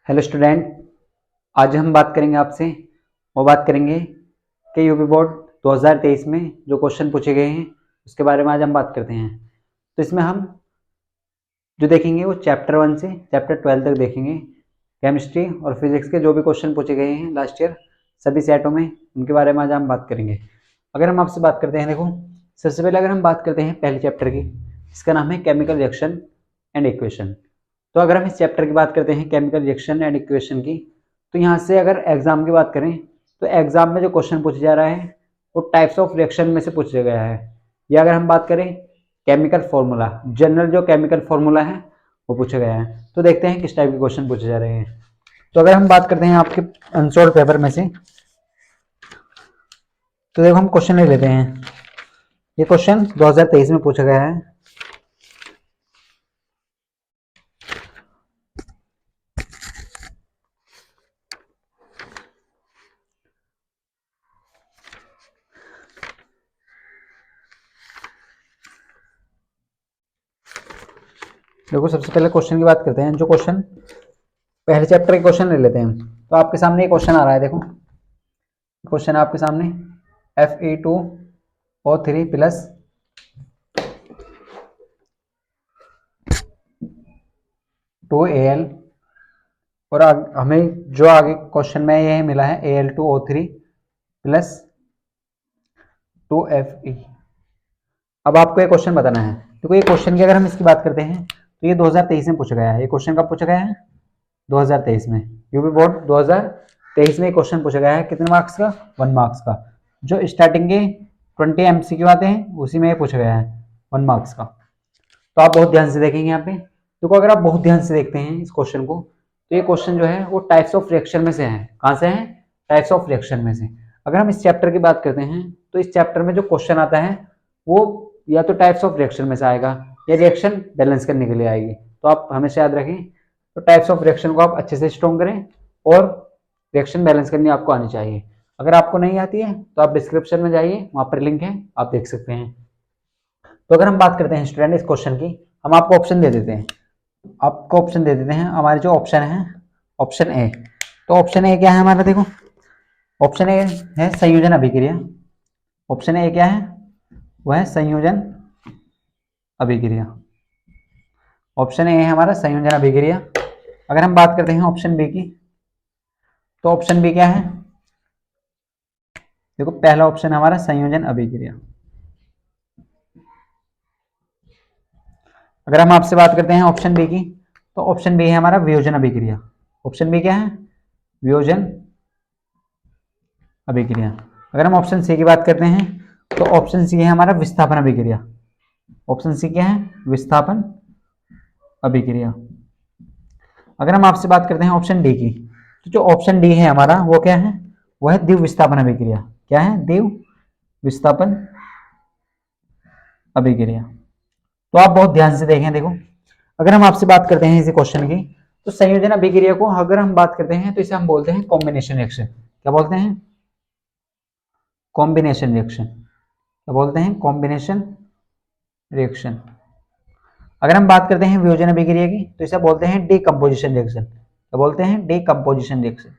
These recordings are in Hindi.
Hello student. आज हम बात करेंगे आपसे वो बात करेंगे कि यूपी बोर्ड 2023 में जो क्वेश्चन पूछे गए हैं उसके बारे में आज हम बात करते हैं। तो इसमें हम जो देखेंगे वो चैप्टर 1 से चैप्टर 12 तक देखेंगे। केमिस्ट्री और फिजिक्स के जो भी क्वेश्चन पूछे गए हैं लास्ट ईयर सभी सेटों में, उनके बारे में आज हम बात करेंगे। अगर हम आपसे बात करते हैं, देखो सबसे पहले अगर हम बात करते हैं पहले चैप्टर की, इसका नाम है केमिकल रिएक्शन एंड इक्वेशन। तो अगर हम इस चैप्टर की बात करते हैं केमिकल रिएक्शन एंड इक्वेशन की, तो यहाँ से अगर एग्जाम की बात करें तो एग्जाम में जो क्वेश्चन पूछा जा रहा है वो टाइप्स ऑफ रिएक्शन में से पूछा गया है। या अगर हम बात करें केमिकल फॉर्मूला, जनरल जो केमिकल फॉर्मूला है वो पूछा गया है। तो देखते हैं किस टाइप के क्वेश्चन पूछे जा रहे हैं। तो अगर हम बात करते हैं आपके आंसर पेपर में से, तो देखो हम क्वेश्चन ले लेते हैं। ये क्वेश्चन 2023 में पूछा गया है। देखो सबसे पहले क्वेश्चन की बात करते हैं। जो क्वेश्चन पहले चैप्टर के क्वेश्चन ले लेते हैं। तो आपके सामने ये क्वेश्चन आ रहा है, देखो क्वेश्चन आपके सामने Fe2O3 प्लस 2Al और हमें जो आगे क्वेश्चन में ये मिला है Al2O3 प्लस 2Fe। अब आपको ये क्वेश्चन बताना है। देखो ये क्वेश्चन की अगर हम इसकी बात करते हैं तो ये 2023 में पूछा गया है। ये क्वेश्चन कब पूछा गया है? 2023 में। यूपी बोर्ड 2023 में क्वेश्चन पूछा गया है। कितने मार्क्स का? 1 मार्क्स का। जो स्टार्टिंग के 20 MCQ आते हैं उसी में ये पूछा गया है 1 मार्क्स का। तो आप बहुत ध्यान से देखेंगे यहाँ पे। देखो अगर आप बहुत ध्यान से देखते हैं इस क्वेश्चन को, तो ये क्वेश्चन जो है वो टाइप्स ऑफ रिएक्शन में से है। कहाँ से है? टाइप्स ऑफ रिएक्शन में से। अगर हम इस चैप्टर की बात करते हैं तो इस चैप्टर में जो क्वेश्चन आता है वो या तो टाइप्स ऑफ रिएक्शन में से आएगा या रिएक्शन बैलेंस करने के लिए आएगी। तो आप हमेशा याद रखें, तो टाइप्स ऑफ रिएक्शन को आप अच्छे से स्ट्रॉन्ग करें और रिएक्शन बैलेंस करनी आपको आनी चाहिए। अगर आपको नहीं आती है तो आप डिस्क्रिप्शन में जाइए, वहां पर लिंक है, आप देख सकते हैं। तो अगर हम बात करते हैं स्टूडेंट इस क्वेश्चन की, हम आपको ऑप्शन दे देते हैं। आपको ऑप्शन दे देते हैं। हमारे जो ऑप्शन है ऑप्शन ए। तो ऑप्शन ए क्या है हमारा? देखो ऑप्शन ए है संयोजन अभिक्रिया। ऑप्शन ए क्या है? वह है संयोजन अभिक्रिया। ऑप्शन ए है हमारा संयोजन अभिक्रिया। अगर हम बात करते हैं ऑप्शन बी की, तो ऑप्शन बी क्या है? देखो पहला ऑप्शन है हमारा संयोजन अभिक्रिया। अगर हम आपसे बात करते हैं ऑप्शन बी की, तो ऑप्शन बी है हमारा वियोजन अभिक्रिया। ऑप्शन बी क्या है? वियोजन अभिक्रिया। अगर हम ऑप्शन सी की बात करते हैं तो ऑप्शन सी है हमारा विस्थापन अभिक्रिया। ऑप्शन सी क्या है? विस्थापन अभिक्रिया। अगर हम आपसे बात करते हैं ऑप्शन डी की, तो जो ऑप्शन डी है हमारा वो क्या है? वो है द्विव विस्थापन अभिक्रिया। क्या है? द्विव विस्थापन अभिक्रिया। तो आप बहुत ध्यान से देखें। देखो अगर हम आपसे बात करते हैं इसी क्वेश्चन की, तो संयोजन अभिक्रिया को अगर हम बात करते हैं तो इसे हम बोलते हैं कॉम्बिनेशन रिएक्शन। क्या बोलते हैं? Combination reaction. क्या बोलते हैं? Combination reaction. अगर हम बात करते हैं वियोजन अभिक्रिया की, तो इसे बोलते हैं डीकंपोजिशन रिएक्शन। क्या बोलते हैं? Decomposition reaction.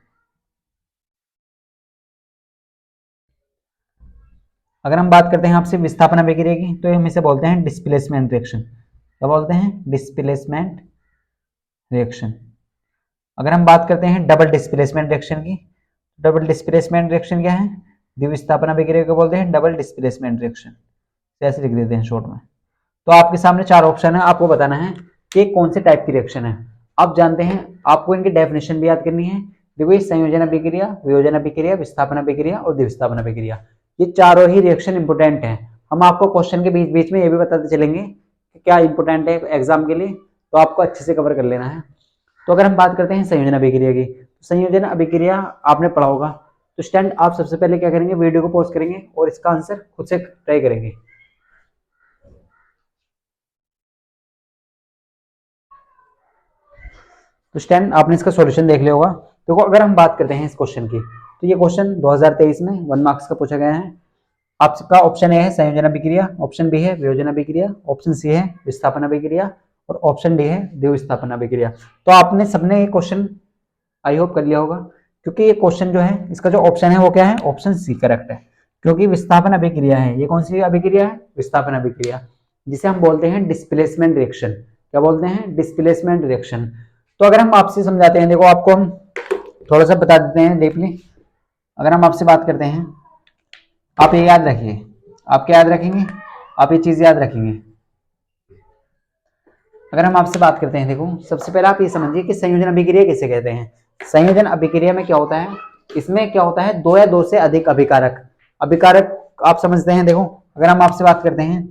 अगर हम बात करते हैं आपसे विस्थापन अभिक्रिया की, तो हम इसे बोलते हैं डिस्प्लेसमेंट रिएक्शन। क्या बोलते हैं? Displacement reaction. अगर हम बात करते हैं डबल डिस्प्लेसमेंट रिएक्शन की, डबल डिस्प्लेसमेंट रिएक्शन क्या है? द्विविस्थापन अभिक्रिया को बोलते हैं डबल डिस्प्लेसमेंट रिएक्शन। ऐसे लिख देते हैं शॉर्ट में। तो आपके सामने 4 ऑप्शन है, आपको बताना है कि कौन से टाइप की रिएक्शन है। आप जानते हैं, आपको इनकी डेफिनेशन भी याद करनी है। देखो ये संयोजन अभिक्रिया, वियोजन अभिक्रिया, विस्थापन अभिक्रिया और द्विविस्थापन अभिक्रिया, ये चारों ही रिएक्शन इंपोर्टेंट हैं। हम आपको क्वेश्चन के बीच बीच में ये भी बताते चलेंगे कि क्या इंपोर्टेंट है एग्जाम के लिए, तो आपको अच्छे से कवर कर लेना है। तो अगर हम बात करते हैं संयोजन अभिक्रिया की, तो संयोजन अभिक्रिया आपने पढ़ा होगा। तो स्टूडेंट आप सबसे पहले क्या करेंगे? वीडियो को पॉज करेंगे और इसका आंसर खुद से ट्राई करेंगे। तो स्टैंड आपने इसका सॉल्यूशन देख लिया होगा। देखो अगर हम बात करते हैं इस क्वेश्चन की, तो ये क्वेश्चन 2023 में 1 मार्क्स का पूछा गया है। आपका ऑप्शन ए है संयोजन अभिक्रिया, ऑप्शन बी है वियोजन अभिक्रिया, ऑप्शन सी है विस्थापन अभिक्रिया और ऑप्शन डी है द्विविस्थापन अभिक्रिया। तो आपने सबने ये क्वेश्चन आई होप कर लिया होगा, क्योंकि ये क्वेश्चन जो है इसका जो ऑप्शन है वो क्या है, ऑप्शन सी करेक्ट है, क्योंकि विस्थापन अभिक्रिया है। ये कौन सी अभिक्रिया है, विस्थापन अभिक्रिया, जिसे हम बोलते हैं डिस्प्लेसमेंट रिएक्शन। क्या बोलते हैं, डिस्प्लेसमेंट रिएक्शन। तो अगर हम आपसे समझाते हैं, देखो आपको हम थोड़ा सा बता देते हैं डीपली। अगर हम आपसे बात करते हैं, आप ये याद रखिए, आप क्या याद रखेंगे, आप ये चीज याद रखेंगे। अगर हम आपसे बात करते हैं, देखो सबसे पहले आप ये समझिए कि संयोजन अभिक्रिया किसे कहते हैं। संयोजन अभिक्रिया में क्या होता है, इसमें क्या होता है, दो या दो से अधिक अभिकारक। अभिकारक आप समझते हैं, देखो अगर हम आपसे बात करते हैं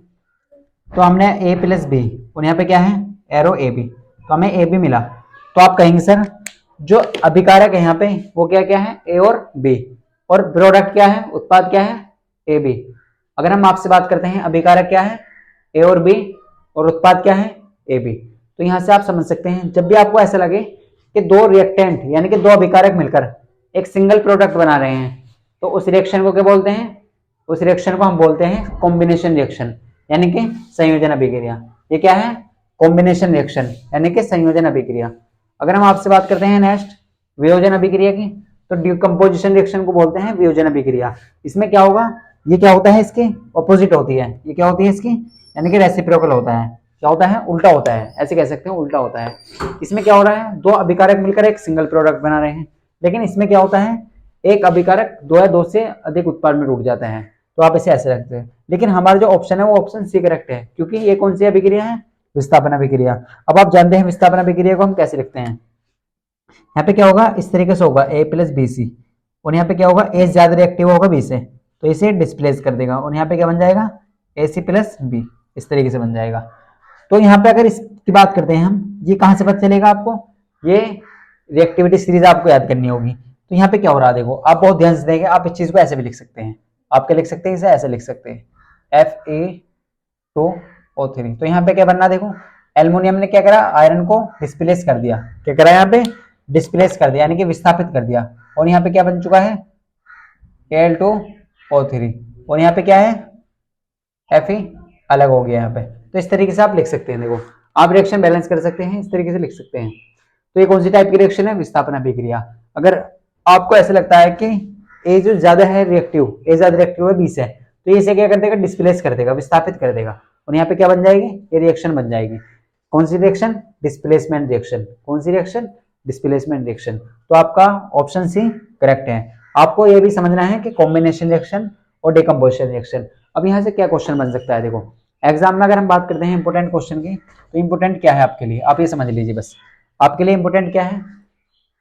तो हमने ए प्लस बी और यहाँ पे क्या है, एरो ए बी, तो हमें ए बी मिला। तो आप कहेंगे सर जो अभिकारक है यहाँ पे वो क्या क्या है, ए और बी, और प्रोडक्ट क्या है, उत्पाद क्या है, ए बी। अगर हम आपसे बात करते हैं अभिकारक क्या है, ए और बी, और उत्पाद क्या है, ए बी। तो यहां से आप समझ सकते हैं जब भी आपको ऐसा लगे कि दो रिएक्टेंट यानी कि दो अभिकारक मिलकर एक सिंगल प्रोडक्ट बना रहे हैं, तो उस रिएक्शन को क्या बोलते हैं, उस रिएक्शन को हम बोलते हैं कॉम्बिनेशन रिएक्शन, यानी कि संयोजन अभिक्रिया। ये क्या है, कॉम्बिनेशन रिएक्शन यानी कि संयोजन अभिक्रिया। अगर हम आपसे बात करते हैं नेक्स्ट वियोजन अभिक्रिया की, तो डिकम्पोजिशन रिएक्शन को बोलते हैं वियोजन अभिक्रिया। इसमें क्या होगा, ये क्या होता है, इसके ऑपोजिट होती है। ये क्या होती है इसकी, यानी कि रेसिप्रोकल होता है। क्या होता है, उल्टा होता है, ऐसे कह सकते हैं उल्टा होता है। इसमें क्या हो रहा है, दो अभिकारक मिलकर एक सिंगल प्रोडक्ट बना रहे हैं, लेकिन इसमें क्या होता है, एक अभिकारक दो या दो से अधिक उत्पाद में टूट जाता है। तो आप इसे ऐसे रखते हैं, लेकिन हमारा जो ऑप्शन है वो ऑप्शन सी करेक्ट है, क्योंकि ये कौन सी अभिक्रिया है, विस्थापन अभिक्रिया। अब आप जानते हैं विस्थापन अभिक्रिया को हम कैसे लिखते हैं। यहाँ पे क्या होगा, इस तरीके से होगा ए प्लस बी सी, और यहाँ पे क्या होगा, ए ज्यादा रिएक्टिव होगा बी से, तो इसे डिस्प्लेस कर देगा, और यहाँ पे क्या बन जाएगा, ए सी प्लस बी, इस तरीके से बन जाएगा। तो यहाँ पे अगर इसकी बात करते हैं हम, ये कहाँ से पता चलेगा आपको, ये रिएक्टिविटी सीरीज आपको याद करनी होगी। तो यहाँ पे क्या हो रहा है, देखो आप बहुत ध्यान से देखेंगे, आप इस चीज को ऐसे भी लिख सकते हैं, आप क्या लिख सकते हैं, इसे ऐसे लिख सकते हैं, Fa2O3। तो यहाँ पे क्या बनना, देखो एल्युमिनियम ने क्या करा, आयरन को डिस्प्लेस कर दिया, क्या करा यहाँ पे, डिस्प्लेस कर दिया, यानी कि विस्थापित कर दिया, और यहाँ पे क्या बन चुका है, Al2O3, और यहाँ पे क्या है, Fe अलग हो गया यहाँ पे। तो इस तरीके से आप लिख सकते हैं, देखो आप रिएक्शन बैलेंस कर सकते हैं, इस तरीके से लिख सकते हैं। तो ये कौन सी टाइप की रिएक्शन है, विस्थापन अभिक्रिया। अगर आपको ऐसा लगता है कि ए जो ज्यादा है रिएक्टिव, ए ज्यादा रिएक्टिव है बी से, तो ये इसे क्या कर देगा, डिस्प्लेस कर देगा, विस्थापित कर देगा, और यहाँ पे क्या बन जाएगी, ये रिएक्शन बन जाएगी। कौन सी रिएक्शन, डिस्प्लेसमेंट रिएक्शन। कौन सी रिएक्शन, डिस्प्लेसमेंट रिएक्शन। तो आपका ऑप्शन सी करेक्ट है। आपको ये भी समझना है कि कॉम्बिनेशन रिएक्शन और डिकम्पोजिशन रिएक्शन। अब यहाँ से क्या क्वेश्चन बन सकता है, देखो एग्जाम में अगर हम बात करते हैं इंपोर्टेंट क्वेश्चन की, तो इंपोर्टेंट क्या है आपके लिए, आप ये समझ लीजिए बस, आपके लिए इंपोर्टेंट क्या है।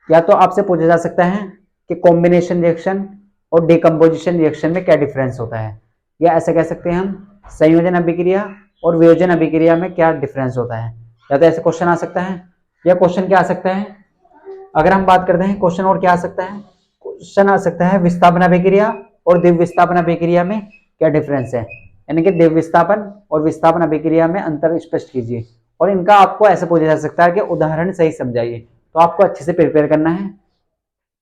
या तो आपसे पूछा जा सकता है कि कॉम्बिनेशन रिएक्शन और डिकम्पोजिशन रिएक्शन में क्या डिफरेंस होता है, या ऐसा कह सकते हैं हम संयोजन अभिक्रिया और वियोजन अभिक्रिया में क्या डिफरेंस होता है। या तो ऐसे क्वेश्चन आ सकता है, या क्वेश्चन क्या आ सकता है, अगर हम बात करते हैं क्वेश्चन और क्या आ सकता है, क्वेश्चन आ सकता है विस्थापन अभिक्रिया और द्विव विस्थापन अभिक्रिया में क्या डिफरेंस है, यानी कि द्विव विस्थापन और विस्थापन अभिक्रिया में अंतर स्पष्ट कीजिए। और इनका आपको ऐसे पूछा जा सकता है कि उदाहरण सही समझाइए, तो आपको अच्छे से प्रिपेयर करना है।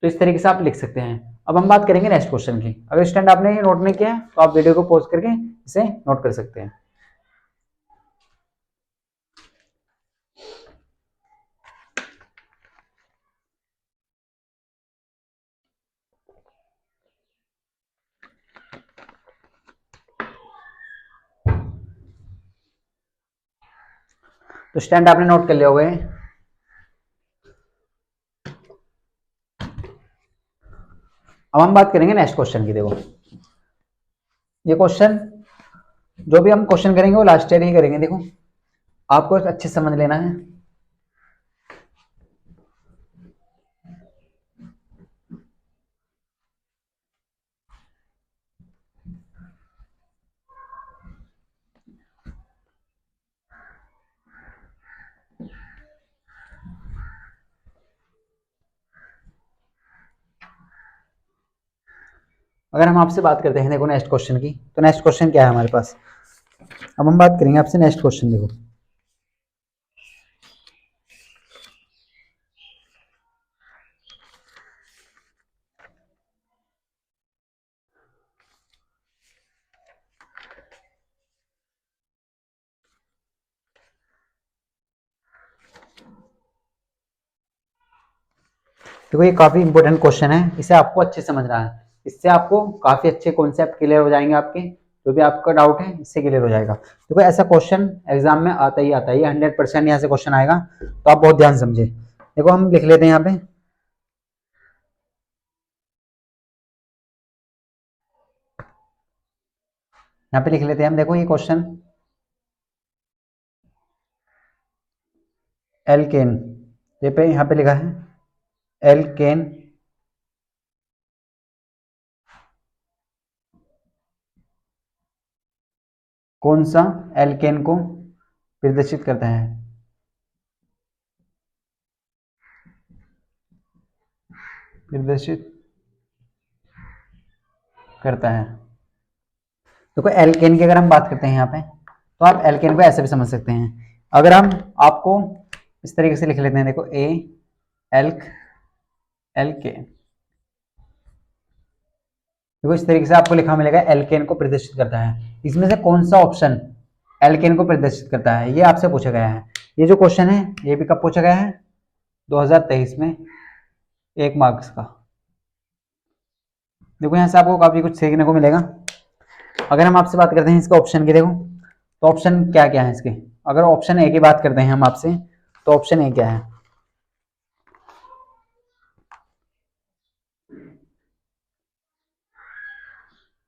तो इस तरीके से आप लिख सकते हैं। अब हम बात करेंगे नेक्स्ट क्वेश्चन की। अगर स्टैंड आपने ये नोट नहीं किया है तो आप वीडियो को पॉज करके इसे नोट कर सकते हैं। तो स्टैंड आपने नोट कर लिया होगा। अब हम बात करेंगे नेक्स्ट क्वेश्चन की। देखो ये क्वेश्चन, जो भी हम क्वेश्चन करेंगे वो लास्ट ईयर ही करेंगे। देखो आपको अच्छे से समझ लेना है। अगर हम आपसे बात करते हैं देखो नेक्स्ट क्वेश्चन की, तो नेक्स्ट क्वेश्चन क्या है हमारे पास। अब हम बात करेंगे आपसे नेक्स्ट क्वेश्चन। देखो देखो ये काफी इंपॉर्टेंट क्वेश्चन है, इसे आपको अच्छे से समझना है, इससे आपको काफी अच्छे कॉन्सेप्ट क्लियर हो जाएंगे, आपके जो भी आपका डाउट है इससे क्लियर हो जाएगा। देखो ऐसा क्वेश्चन एग्जाम में आता ही आता है, ये 100% यहाँ से क्वेश्चन आएगा, तो आप बहुत ध्यान समझे। देखो हम लिख लेते हैं यहाँ पे, लिख लेते हैं हम। देखो ये क्वेश्चन एल्केन, ये पे यहाँ पे लिखा है एल्केन कौन सा एल्केन को प्रदर्शित करता है, प्रदर्शित करता है। देखो एल्केन की अगर हम बात करते हैं यहाँ पे, तो आप एल्केन को ऐसे भी समझ सकते हैं। अगर हम आपको इस तरीके से लिख लेते हैं, देखो ए एल्क एल्के, देखो इस तरीके से आपको लिखा मिलेगा एल्केन को प्रदर्शित करता है। इसमें से कौन सा ऑप्शन एल्केन को प्रदर्शित करता है, ये आपसे पूछा गया है। ये जो क्वेश्चन है ये भी कब पूछा गया है, 2023 में, 1 मार्क्स का। देखो यहाँ से आपको काफी कुछ सीखने को मिलेगा। अगर हम आपसे बात करते हैं इसका ऑप्शन की, देखो तो ऑप्शन क्या क्या है इसके। अगर ऑप्शन ए की बात करते हैं हम आपसे, तो ऑप्शन ए क्या है,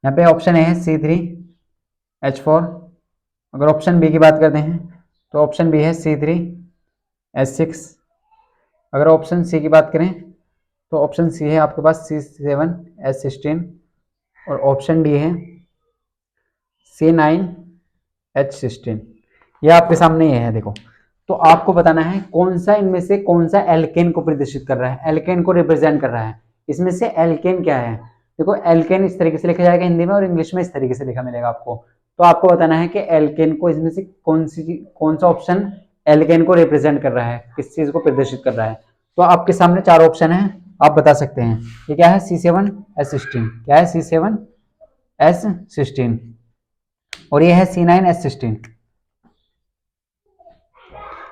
यहाँ पे ऑप्शन ए है C3H4। अगर ऑप्शन बी की बात करते हैं तो ऑप्शन बी है C3H6। अगर ऑप्शन सी की बात करें तो ऑप्शन सी है आपके पास C7H16। और ऑप्शन डी है C9H16। ये आपके सामने ये है। देखो तो आपको बताना है कौन सा इनमें से कौन सा एल्केन को प्रदर्शित कर रहा है, एल्केन को रिप्रेजेंट कर रहा है। इसमें से एल्केन क्या है, देखो एल्केन इस तरीके से लिखा जाएगा हिंदी में, और इंग्लिश में इस तरीके से लिखा मिलेगा आपको। तो आपको बताना है कि एल्केन को इसमें से कौन सा ऑप्शन एल्केन को रिप्रेजेंट कर रहा है, किस चीज को प्रदर्शित कर रहा है। तो आपके सामने 4 ऑप्शन है, आप बता सकते हैं। ये क्या है, C7H16, क्या है C7H16, और ये है C9H16।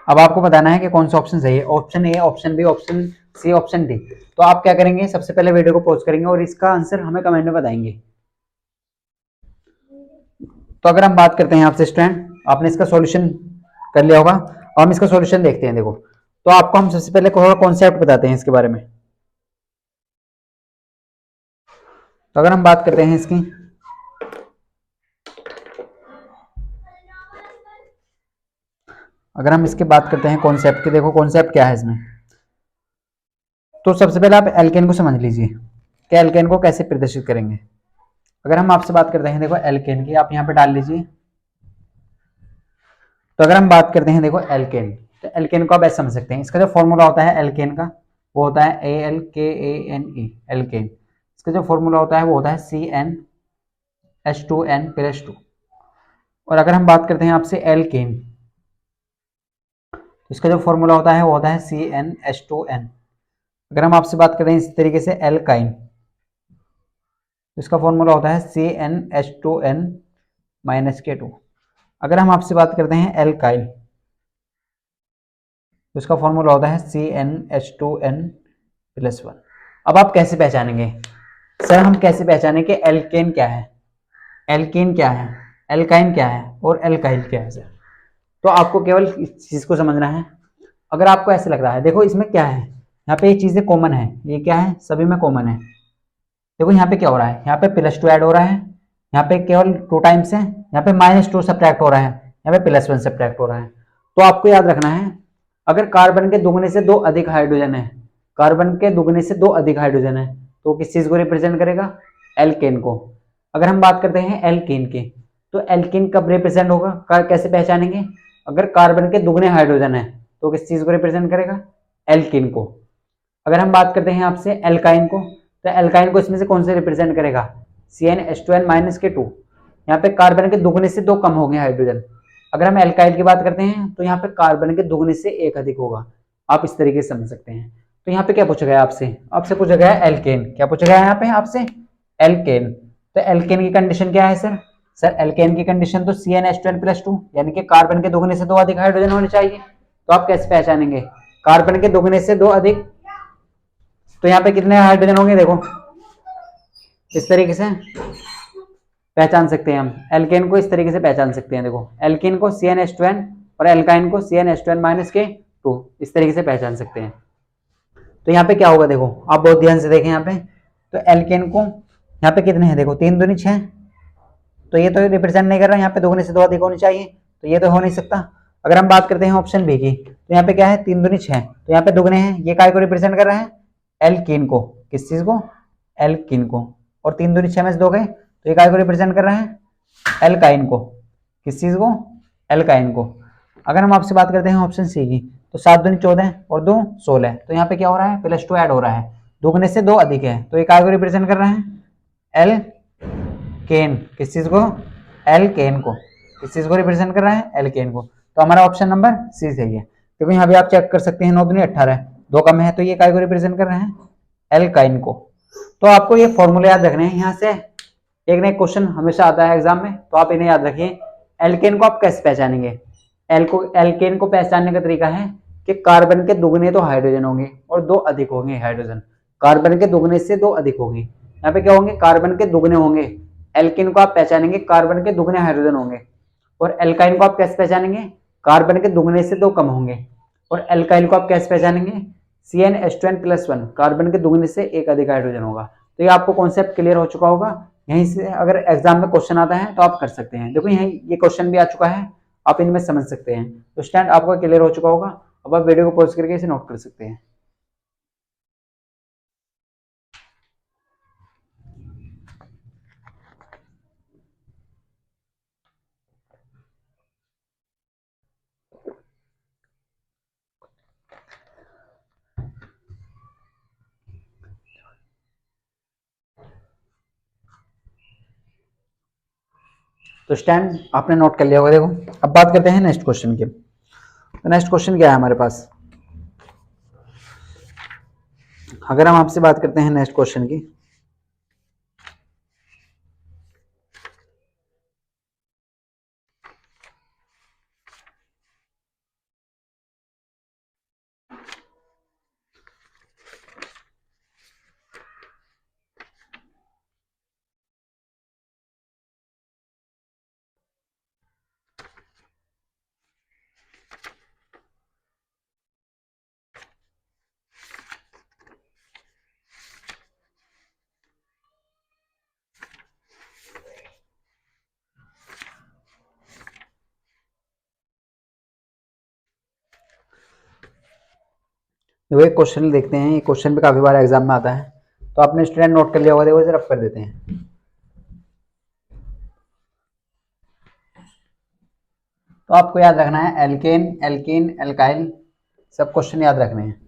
अब आपको बताना है कि कौन सा ऑप्शन सही है, option A, option B, option C, option D. तो आप क्या करेंगे, सबसे पहले वीडियो को पॉज करेंगे और इसका आंसर हमें कमेंट में बताएंगे। तो अगर हम बात करते हैं आपसे स्टूडेंट, आपने इसका सॉल्यूशन कर लिया होगा, और हम इसका सॉल्यूशन देखते हैं। देखो तो आपको हम सबसे पहले थोड़ा कॉन्सेप्ट बताते हैं इसके बारे में। तो अगर हम बात करते हैं इसकी, अगर हम इसकी बात करते हैं कॉन्सेप्ट की, देखो कॉन्सेप्ट क्या है इसमें। तो सबसे पहले आप एल्केन को समझ लीजिए कि एल्केन को कैसे प्रदर्शित करेंगे। अगर हम आपसे बात करते हैं देखो एल्केन की, आप यहाँ पे डाल लीजिए। तो अगर हम बात करते हैं देखो एल्केन, तो एल्केन को आप ऐसे समझ सकते हैं, इसका जो फॉर्मूला होता है एल्केन का वो होता है ALKANE, एल्केन। इसका जो फॉर्मूला होता है वो होता है CnH2n+2। और अगर हम बात करते हैं आपसे एल्केन, तो इसका जो फॉर्मूला होता है वो होता है CnH2n। अगर हम आपसे बात करें इस तरीके से एल्काइन, तो इसका फॉर्मूला होता है CnH2n-K2। अगर हम आपसे बात करते हैं एल्काइल, तो इसका फॉर्मूला होता है CnH2n+1। अब आप कैसे पहचानेंगे, सर हम कैसे पहचानें कि एल्केन क्या है, एल्केन क्या है, एल्काइन क्या है और एल्काइल क्या है सर। तो आपको केवल इस चीज को समझना है। अगर आपको ऐसे लग रहा है, देखो इसमें क्या है, यहाँ पे ये चीजें कॉमन है, ये क्या है, सभी में कॉमन है। देखो यहाँ पे क्या हो रहा है, यहाँ पे +2 ऐड हो रहा है, यहाँ पे केवल 2 टाइम्स है, यहाँ पे -2 सब्ट्रैक्ट हो रहा है, यहाँ पे +1 सब्ट्रैक्ट हो रहा है। तो आपको याद रखना है, अगर कार्बन के दुगने से 2 अधिक हाइड्रोजन है, कार्बन के दुगने से 2 अधिक हाइड्रोजन है, तो किस चीज को रिप्रेजेंट करेगा, एल्केन को। अगर हम बात करते हैं एल्केन की, तो एल्केन कब रिप्रेजेंट होगा, कैसे पहचानेंगे, अगर कार्बन के दुगने हाइड्रोजन है तो किस चीज को रिप्रेजेंट करेगा, एल्केन को। अगर हम बात करते हैं आपसे एल्काइन को, तो एल्काइन को इसमें से कौन से रिप्रेजेंट करेगा, CnH2n-K2। यहाँ पे कार्बन के दुगने से 2 कम हो गए हाइड्रोजन। अगर हम एल्काइल की बात करते हैं तो यहाँ पे कार्बन के दुगने से 1 अधिक होगा। आप इस तरीके से समझ सकते हैं। तो यहाँ पे क्या पूछा गया आपसे, आपसे पूछा गया है एल्केन। क्या पूछा गया है यहाँ पे आपसे, एल्केन। तो एल्केन की कंडीशन क्या है सर, सर एल्केन की कंडीशन तो CnH2n+2, यानी कि कार्बन के दुगने से 2 अधिक हाइड्रोजन होने चाहिए। तो आप कैसे पहचानेंगे, कार्बन के दुगने से 2 अधिक तो यहाँ पे कितने हाइड्रोजन होंगे देखो, इस तरीके से पहचान सकते हैं हम। एल्केन को इस तरीके से पहचान सकते हैं, देखो एल्केन को CnH2n और एल्काइन को CnH2n-K2, इस तरीके से पहचान सकते हैं। तो यहाँ पे क्या होगा देखो, आप बहुत ध्यान से देखें यहाँ पे, तो एल्केन को यहाँ पे कितने हैं देखो, 3 दूनी 6, तो ये तो रिप्रेजेंट नहीं कर रहा, यहाँ पे दोगुने से 2 अधिक होनी चाहिए, तो ये तो हो नहीं सकता। अगर हम बात करते हैं ऑप्शन बी की, तो यहाँ पे क्या है, 3 दूनी 6, तो यहाँ पे दुगने हैं, ये काय को रिप्रेजेंट कर रहा है, एल्कीन को। किस चीज को, एल्कीन को। और 3 दूनी 6 में से 2 गए, तो ये काय को रिप्रेजेंट कर रहा है, एल्काइन को। किस चीज को, एल्काइन को। अगर हम आपसे बात करते हैं ऑप्शन सी की, तो 7 दूनी 14 और 2 16, तो यहाँ पे क्या हो रहा है, +2 ऐड हो रहा है, दुगने से 2 अधिक है, तो ये काय को रिप्रेजेंट कर रहा है, एल केन। किस चीज को, एल्केन को। किस चीज को रिप्रेजेंट कर रहा है, एल्केन को। तो हमारा ऑप्शन नंबर सी सही है, क्योंकि यहाँ पे आप चेक कर सकते हैं 9 दूनी 18, 2 कम है, तो ये काय को रिप्रेजेंट कर रहे हैं, एल्काइन को। तो आपको ये फॉर्मूले याद रखने हैं। यहाँ से एक ना एक क्वेश्चन हमेशा आता है एग्जाम में, तो आप इन्हें याद रखिए। एल्केन को आप कैसे पहचानेंगे, एल्केन को पहचानने का तरीका है कि कार्बन के दुगने तो हाइड्रोजन होंगे और 2 अधिक होंगे हाइड्रोजन। कार्बन के दुगने से 2 अधिक होंगे, यहाँ पे क्या होंगे, कार्बन के दुगने होंगे। एल्केन को आप पहचानेंगे, कार्बन के दुगने हाइड्रोजन होंगे। और एल्काइन को आप कैसे पहचानेंगे, कार्बन के दुगने से 2 कम होंगे। और एल्काइल को आप कैसे पहचानेंगे, CnH2n+1, कार्बन के दुगने से 1 अधिक हाइड्रोजन होगा। तो ये आपको कॉन्सेप्ट क्लियर हो चुका होगा। यहीं से अगर एग्जाम में क्वेश्चन आता है तो आप कर सकते हैं। देखो यहीं ये क्वेश्चन भी आ चुका है, आप इनमें समझ सकते हैं। तो स्टैंड आपका क्लियर हो चुका होगा। अब आप वीडियो को पॉज करके इसे नोट कर सकते हैं। तो स्टैंड आपने नोट कर लिया होगा। देखो अब बात करते हैं नेक्स्ट क्वेश्चन की। तो नेक्स्ट क्वेश्चन क्या है हमारे पास, अगर हम आपसे बात करते हैं नेक्स्ट क्वेश्चन की, वो एक क्वेश्चन देखते हैं। ये क्वेश्चन भी काफी बार एग्जाम में आता है, तो आपने स्टूडेंट नोट कर लिया होगा। देखो इसे रफ कर देते हैं। तो आपको याद रखना है एल्केन, एल्कीन, एल्काइल, सब क्वेश्चन याद रखने हैं।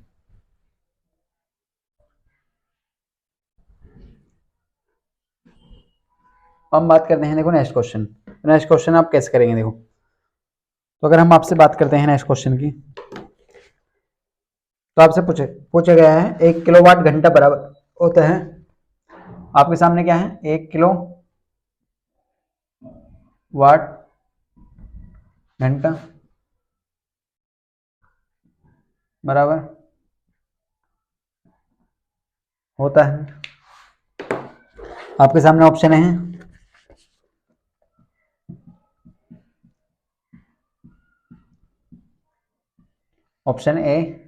हम बात करते हैं देखो नेक्स्ट क्वेश्चन। नेक्स्ट क्वेश्चन आप कैसे करेंगे देखो, तो अगर हम आपसे बात करते हैं नेक्स्ट क्वेश्चन की, तो आपसे पूछे पूछा गया है 1 किलोवाट घंटा बराबर होता है, आपके सामने क्या है, 1 किलो वाट घंटा बराबर होता है। आपके सामने ऑप्शन है, ऑप्शन ए,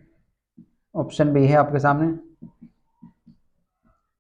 ऑप्शन बी है आपके सामने,